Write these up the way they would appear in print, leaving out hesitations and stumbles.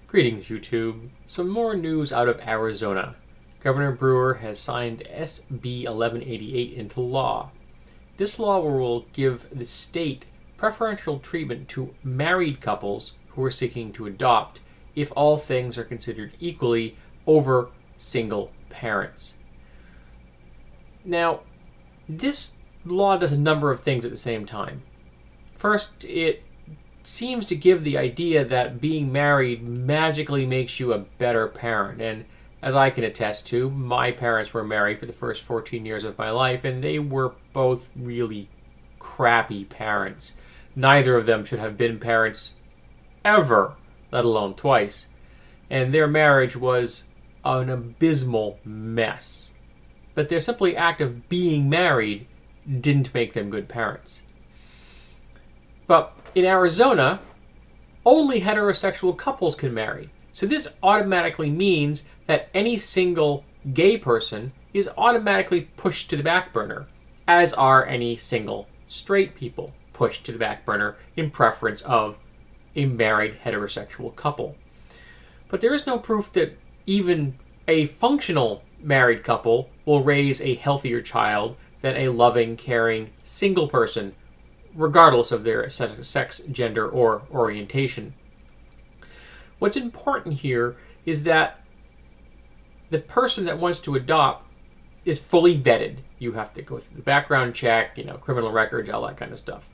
Greetings, YouTube. Some more news out of Arizona. Governor Brewer has signed SB 1188 into law. This law will give the state preferential treatment to married couples who are seeking to adopt if all things are considered equally over single parents. Now, this law does a number of things at the same time. First, it seems to give the idea that being married magically makes you a better parent. And as I can attest to, my parents were married for the first 14 years of my life, and they were both really crappy parents. Neither of them should have been parents ever, let alone twice. And their marriage was an abysmal mess. But their simply act of being married didn't make them good parents. But in Arizona, only heterosexual couples can marry. So this automatically means that any single gay person is automatically pushed to the back burner, as are any single straight people pushed to the back burner in preference of a married heterosexual couple. But there is no proof that even a functional married couple will raise a healthier child than a loving, caring, single person, regardless of their sex, gender, or orientation. What's important here is that the person that wants to adopt is fully vetted. You have to go through the background check, criminal records, all that kind of stuff.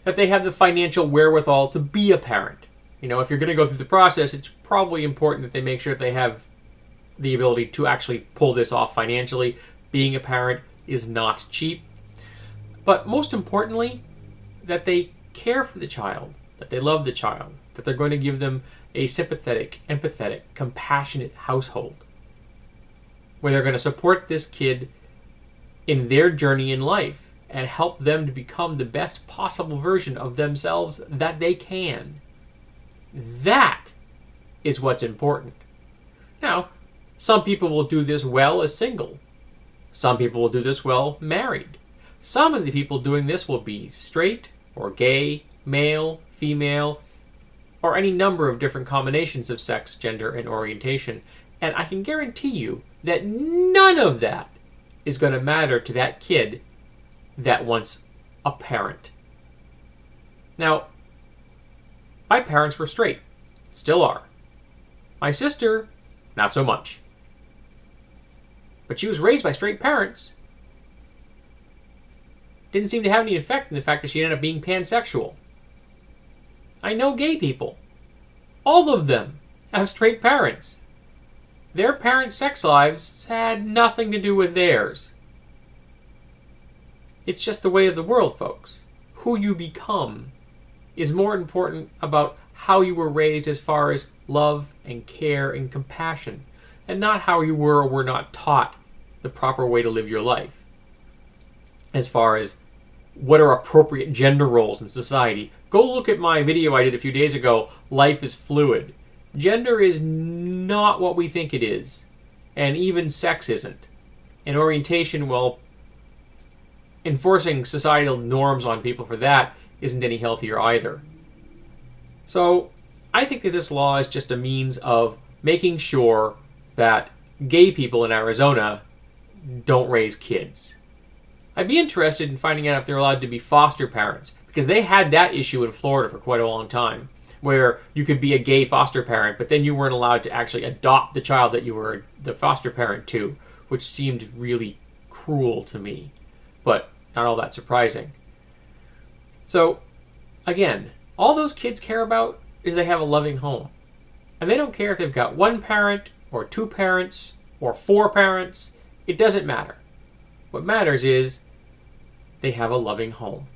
That they have the financial wherewithal to be a parent. If you're going to go through the process, it's probably important that they make sure that they have the ability to actually pull this off financially. Being a parent is not cheap. But most importantly, that they care for the child, that they love the child, that they're going to give them a sympathetic, empathetic, compassionate household, where they're going to support this kid in their journey in life and help them to become the best possible version of themselves that they can. That is what's important. Now, some people will do this well as single. Some people will do this well married. Some of the people doing this will be straight or gay, male, female, or any number of different combinations of sex, gender, and orientation. And I can guarantee you that none of that is going to matter to that kid that wants a parent. Now, my parents were straight. Still are. My sister, not so much. But she was raised by straight parents. Didn't seem to have any effect in the fact that she ended up being pansexual. I know gay people. All of them have straight parents. Their parents' sex lives had nothing to do with theirs. It's just the way of the world, folks. Who you become is more important about how you were raised as far as love and care and compassion, and not how you were or were not taught the proper way to live your life. As far as what are appropriate gender roles in society, go look at my video I did a few days ago, Life is Fluid. Gender is not what we think it is, and even sex isn't. And orientation, well, enforcing societal norms on people for that isn't any healthier either. So, I think that this law is just a means of making sure that gay people in Arizona don't raise kids. I'd be interested in finding out if they're allowed to be foster parents, because they had that issue in Florida for quite a long time, where you could be a gay foster parent, but then you weren't allowed to actually adopt the child that you were the foster parent to, which seemed really cruel to me, but not all that surprising. So, again, all those kids care about is they have a loving home. And they don't care if they've got one parent, or two parents, or four parents. It doesn't matter. What matters is they have a loving home.